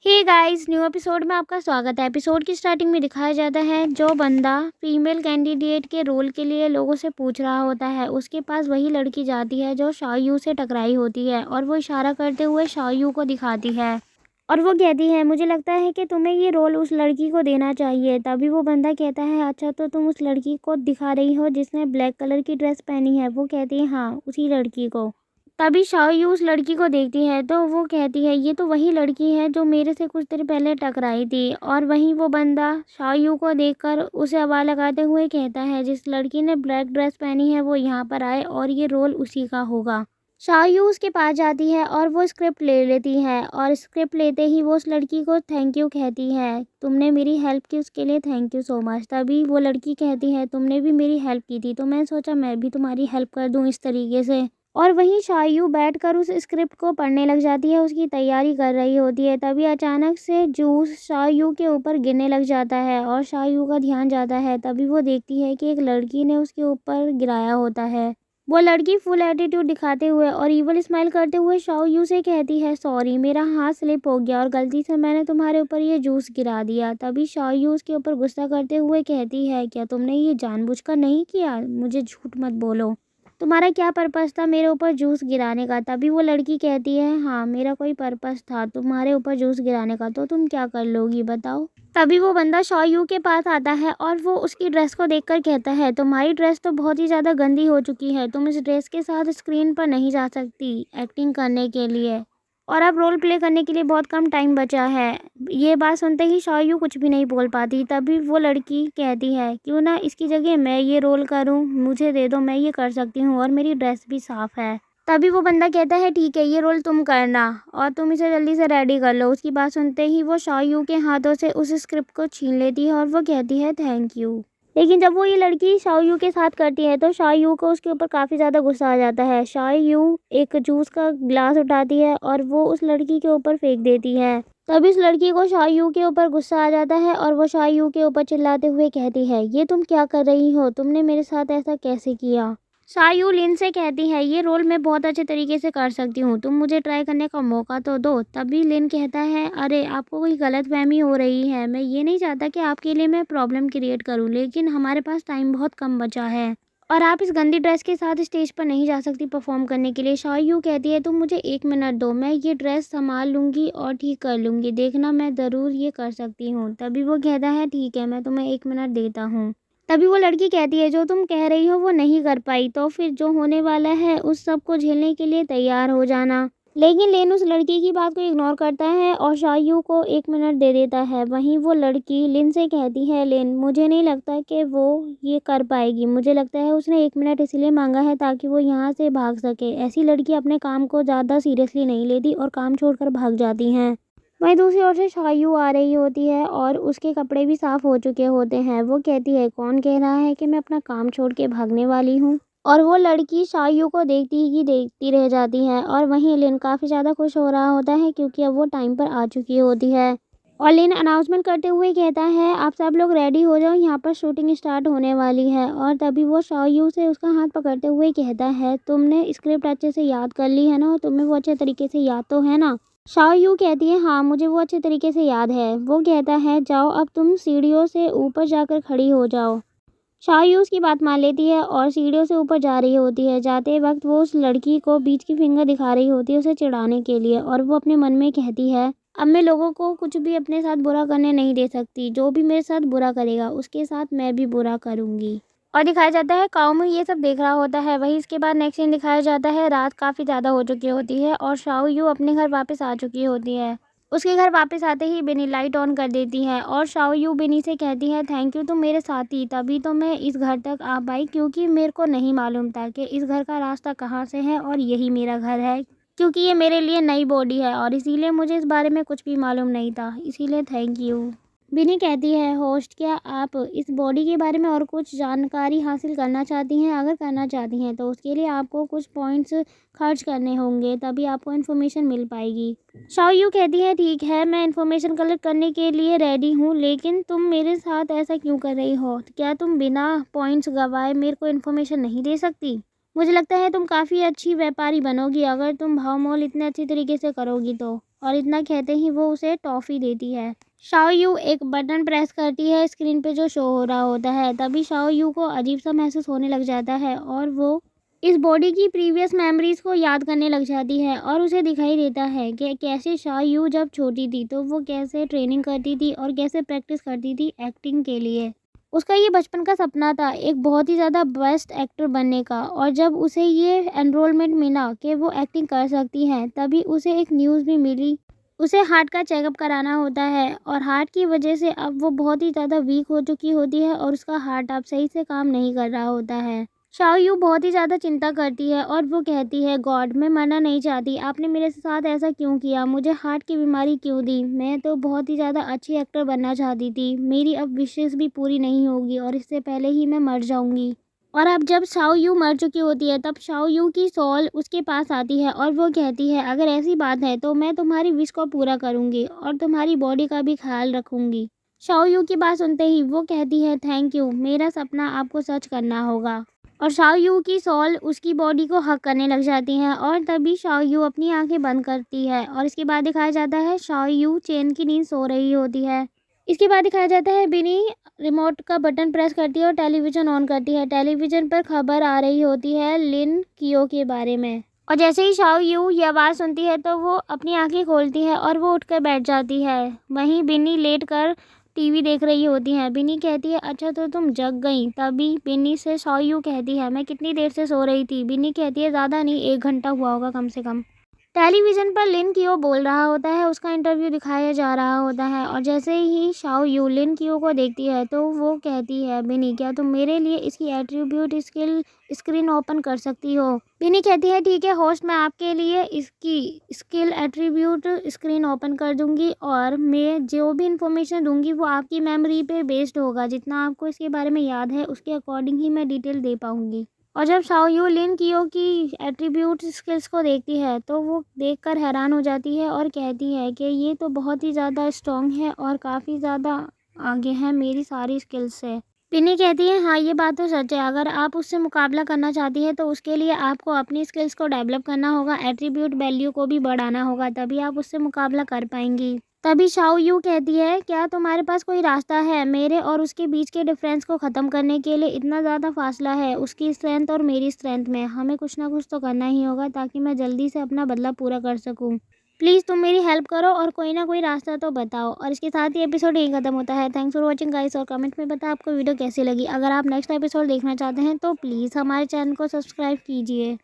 Hey guys, new episode में आपका स्वागत है। एपिसोड की स्टार्टिंग में दिखाया जाता है जो बंदा फीमेल कैंडिडेट के रोल के लिए लोगों से पूछ रहा होता है, उसके पास वही लड़की जाती है जो शाओयू से टकराई होती है और वो इशारा करते हुए शाओयू को दिखाती है और वो कहती है मुझे लगता है कि तुम्हें ये रोल उस लड़की को देना चाहिए। तभी वो बंदा कहता है अच्छा तो तुम उस लड़की को दिखा रही हो जिसने ब्लैक कलर की ड्रेस पहनी है। वो कहती है हाँ, उसी लड़की को। तभी शाओयू उस लड़की को देखती है तो वो कहती है ये तो वही लड़की है जो मेरे से कुछ देर पहले टकराई थी। और वहीं वो बंदा शाओयू को देखकर उसे आवाज़ लगाते हुए कहता है जिस लड़की ने ब्लैक ड्रेस पहनी है वो यहाँ पर आए और ये रोल उसी का होगा। शाओयू उसके पास जाती है और वो स्क्रिप्ट ले लेती है और स्क्रिप्ट लेते ही वो उस लड़की को थैंक यू कहती है, तुमने मेरी हेल्प की उसके लिए थैंक यू सो मच। तभी वो लड़की कहती है तुमने भी मेरी हेल्प की थी तो मैं सोचा मैं भी तुम्हारी हेल्प कर दूँ इस तरीके से। और वहीं शाओयू बैठकर उस स्क्रिप्ट को पढ़ने लग जाती है, उसकी तैयारी कर रही होती है। तभी अचानक से जूस शाओयू के ऊपर गिरने लग जाता है और शाओयू का ध्यान जाता है। तभी वो देखती है कि एक लड़की ने उसके ऊपर गिराया होता है। वो लड़की फुल एटीट्यूड दिखाते हुए और इवल स्माइल करते हुए शाओयू से कहती है सॉरी, मेरा हाथ स्लिप हो गया और गलती से मैंने तुम्हारे ऊपर ये जूस गिरा दिया। तभी शाओयू उसके ऊपर गुस्सा करते हुए कहती है क्या तुमने ये जानबूझकर नहीं किया, मुझे झूठ मत बोलो, तुम्हारा क्या पर्पस था मेरे ऊपर जूस गिराने का। तभी वो लड़की कहती है हाँ, मेरा कोई पर्पस था तुम्हारे ऊपर जूस गिराने का, तो तुम क्या कर लोगी बताओ। तभी वो बंदा शाओयू के पास आता है और वो उसकी ड्रेस को देखकर कहता है तुम्हारी ड्रेस तो बहुत ही ज़्यादा गंदी हो चुकी है, तुम इस ड्रेस के साथ स्क्रीन पर नहीं जा सकती एक्टिंग करने के लिए और अब रोल प्ले करने के लिए बहुत कम टाइम बचा है। ये बात सुनते ही शाओयू कुछ भी नहीं बोल पाती। तभी वो लड़की कहती है क्यों ना इसकी जगह मैं ये रोल करूं, मुझे दे दो, मैं ये कर सकती हूँ और मेरी ड्रेस भी साफ़ है। तभी वो बंदा कहता है ठीक है, ये रोल तुम करना और तुम इसे जल्दी से रेडी कर लो। उसकी बात सुनते ही वो शाओयू के हाथों से उस स्क्रिप्ट को छीन लेती है और वो कहती है थैंक यू। लेकिन जब वो ये लड़की शाओयू के साथ करती है तो शाओयू को उसके ऊपर काफ़ी ज़्यादा गुस्सा आ जाता है। शाओयू एक जूस का ग्लास उठाती है और वो उस लड़की के ऊपर फेंक देती है। तभी उस लड़की को शाओयू के ऊपर गुस्सा आ जाता है और वो शाओयू के ऊपर चिल्लाते हुए कहती है ये तुम क्या कर रही हो, तुमने मेरे साथ ऐसा कैसे किया। शाओयू लिन से कहती है ये रोल मैं बहुत अच्छे तरीके से कर सकती हूँ, तुम मुझे ट्राई करने का मौका तो दो। तभी लिन कहता है अरे आपको कोई गलतफहमी हो रही है, मैं ये नहीं चाहता कि आपके लिए मैं प्रॉब्लम क्रिएट करूँ, लेकिन हमारे पास टाइम बहुत कम बचा है और आप इस गंदी ड्रेस के साथ स्टेज पर नहीं जा सकती परफॉर्म करने के लिए। शाओयू कहती है तुम मुझे 1 मिनट दो, मैं ये ड्रेस संभाल लूँगी और ठीक कर लूँगी, देखना मैं ज़रूर ये कर सकती हूँ। तभी वो कहता है ठीक है, मैं तुम्हें 1 मिनट देता हूँ। तभी वो लड़की कहती है जो तुम कह रही हो वो नहीं कर पाई तो फिर जो होने वाला है उस सब को झेलने के लिए तैयार हो जाना। लेकिन लेन उस लड़की की बात को इग्नोर करता है और शाओयू को 1 मिनट दे देता है। वहीं वो लड़की लिन से कहती है लिन मुझे नहीं लगता कि वो ये कर पाएगी, मुझे लगता है उसने 1 मिनट इसलिए मांगा है ताकि वो यहाँ से भाग सके। ऐसी लड़की अपने काम को ज़्यादा सीरियसली नहीं लेती और काम छोड़कर भाग जाती हैं। वहीं दूसरी ओर से शाओयू आ रही होती है और उसके कपड़े भी साफ़ हो चुके होते हैं। वो कहती है कौन कह रहा है कि मैं अपना काम छोड़ के भागने वाली हूँ। और वो लड़की शाओयू को देखती ही देखती रह जाती है और वहीं लिन काफ़ी ज़्यादा खुश हो रहा होता है क्योंकि अब वो टाइम पर आ चुकी होती है। और लिन अनाउंसमेंट करते हुए कहता है आप सब लोग रेडी हो जाओ, यहाँ पर शूटिंग स्टार्ट होने वाली है। और तभी वो शाओयू से उसका हाथ पकड़ते हुए कहता है तुमने स्क्रिप्ट अच्छे से याद कर ली है ना, तुम्हें वो अच्छे तरीके से याद तो है ना। शाओयू कहती है हाँ, मुझे वो अच्छे तरीके से याद है। वो कहता है जाओ अब तुम सीढ़ियों से ऊपर जाकर खड़ी हो जाओ। शाओयू उसकी बात मान लेती है और सीढ़ियों से ऊपर जा रही होती है। जाते वक्त वो उस लड़की को बीच की फिंगर दिखा रही होती है उसे चिढ़ाने के लिए और वो अपने मन में कहती है अब मैं लोगों को कुछ भी अपने साथ बुरा करने नहीं दे सकती, जो भी मेरे साथ बुरा करेगा उसके साथ मैं भी बुरा करूँगी। और दिखाया जाता है काओमू ये सब देख रहा होता है। वहीं इसके बाद नेक्स्ट सीन दिखाया जाता है रात काफ़ी ज़्यादा हो चुकी होती है और शाओयू अपने घर वापस आ चुकी होती है। उसके घर वापस आते ही बेनी लाइट ऑन कर देती है और शाओयू बेनी से कहती है थैंक यू तुम मेरे साथ थी, तभी तो मैं इस घर तक आ पाई क्योंकि मेरे को नहीं मालूम था कि इस घर का रास्ता कहाँ से है और यही मेरा घर है, क्योंकि ये मेरे लिए नई बॉडी है और इसीलिए मुझे इस बारे में कुछ भी मालूम नहीं था, इसीलिए थैंक यू। बिनी कहती है होस्ट क्या आप इस बॉडी के बारे में और कुछ जानकारी हासिल करना चाहती हैं, अगर करना चाहती हैं तो उसके लिए आपको कुछ पॉइंट्स खर्च करने होंगे, तभी आपको इन्फॉर्मेशन मिल पाएगी। शाओयू कहती है ठीक है, मैं इन्फॉर्मेशन कलेक्ट करने के लिए रेडी हूँ, लेकिन तुम मेरे साथ ऐसा क्यों कर रही हो, क्या तुम बिना पॉइंट्स गवाए मेरे को इन्फॉर्मेशन नहीं दे सकती। मुझे लगता है तुम काफ़ी अच्छी व्यापारी बनोगी अगर तुम भाव मोल इतने अच्छी तरीके से करोगी तो। और इतना कहते ही वो उसे टॉफ़ी देती है। शाओ यू एक बटन प्रेस करती है स्क्रीन पे जो शो हो रहा होता है। तभी शाओ यू को अजीब सा महसूस होने लग जाता है और वो इस बॉडी की प्रीवियस मेमोरीज को याद करने लग जाती है और उसे दिखाई देता है कि कैसे शाओ यू जब छोटी थी तो वो कैसे ट्रेनिंग करती थी और कैसे प्रैक्टिस करती थी एक्टिंग के लिए। उसका ये बचपन का सपना था एक बहुत ही ज़्यादा बेस्ट एक्टर बनने का। और जब उसे ये एनरोलमेंट मिला कि वो एक्टिंग कर सकती हैं तभी उसे एक न्यूज़ भी मिली। उसे हार्ट का चेकअप कराना होता है और हार्ट की वजह से अब वो बहुत ही ज़्यादा वीक हो चुकी होती है और उसका हार्ट अब सही से काम नहीं कर रहा होता है। शाओ यू बहुत ही ज़्यादा चिंता करती है और वो कहती है, गॉड मैं मरना नहीं चाहती, आपने मेरे साथ ऐसा क्यों किया, मुझे हार्ट की बीमारी क्यों दी, मैं तो बहुत ही ज़्यादा अच्छी एक्टर बनना चाहती थी, मेरी अब विशेस भी पूरी नहीं होगी और इससे पहले ही मैं मर जाऊंगी। और अब जब शाओ यू मर चुकी होती है तब शाओ यू की सोल उसके पास आती है और वो कहती है, अगर ऐसी बात है तो मैं तुम्हारी विश को पूरा करूंगी और तुम्हारी बॉडी का भी ख्याल रखूंगी। शाओ यू की बात सुनते ही वो कहती है, थैंक यू, मेरा सपना आपको सच करना होगा। और शाओ यू की सोल उसकी बॉडी को हक करने लग जाती है और तभी शाओ यू अपनी आंखें बंद करती है और इसके बाद दिखाया जाता है शाओ यू चैन की नींद सो रही होती है। इसके बाद दिखाया जाता है बिनी रिमोट का बटन प्रेस करती है और टेलीविज़न ऑन करती है। टेलीविज़न पर खबर आ रही होती है लिन कियो के बारे में। और जैसे ही शाओ यू ये आवाज़ सुनती है तो वो अपनी आंखें खोलती है और वो उठकर बैठ जाती है। वहीं बिनी लेट कर टीवी देख रही होती हैं। बिनी कहती है, अच्छा तो तुम जग गई। तभी बिनी से शाओ यू कहती है, मैं कितनी देर से सो रही थी। बिनी कहती है, ज़्यादा नहीं, 1 घंटा हुआ होगा कम से कम। टेलीविज़न पर लिन कियो बोल रहा होता है, उसका इंटरव्यू दिखाया जा रहा होता है। और जैसे ही शाओ यू लिन कियो को देखती है तो वो कहती है, बिनी क्या तुम मेरे लिए इसकी एट्रीब्यूट स्किल स्क्रीन ओपन कर सकती हो। बिनी कहती है, ठीक है होस्ट, मैं आपके लिए इसकी स्किल एट्रीब्यूट स्क्रीन ओपन कर दूंगी और मैं जो भी इंफॉर्मेशन दूंगी वो आपकी मेमोरी पे बेस्ड होगा, जितना आपको इसके बारे में याद है उसके अकॉर्डिंग ही मैं डिटेल दे पाऊंगी। और जब शाओ यू लिन कियो की एट्रीब्यूट स्किल्स को देखती है तो वो देखकर हैरान हो जाती है और कहती है कि ये तो बहुत ही ज़्यादा स्ट्रॉन्ग है और काफ़ी ज़्यादा आगे है मेरी सारी स्किल्स से। पिनी कहती है, हाँ ये बात तो सच है, अगर आप उससे मुकाबला करना चाहती है तो उसके लिए आपको अपनी स्किल्स को डेवलप करना होगा, एट्रीब्यूट वैल्यू को भी बढ़ाना होगा, तभी आप उससे मुकाबला कर पाएंगी। तभी शाओ यू कहती है, क्या तुम्हारे पास कोई रास्ता है मेरे और उसके बीच के डिफरेंस को ख़त्म करने के लिए? इतना ज़्यादा फासला है उसकी स्ट्रेंथ और मेरी स्ट्रेंथ में, हमें कुछ ना कुछ तो करना ही होगा ताकि मैं जल्दी से अपना बदला पूरा कर सकूं। प्लीज़ तुम मेरी हेल्प करो और कोई ना कोई रास्ता तो बताओ। और इसके साथ ही एपिसोड यही खत्म होता है। थैंक्स फॉर वॉचिंग गाइस और कमेंट में बताओ आपको वीडियो कैसी लगी। अगर आप नेक्स्ट एपिसोड देखना चाहते हैं तो प्लीज़ हमारे चैनल को सब्सक्राइब कीजिए।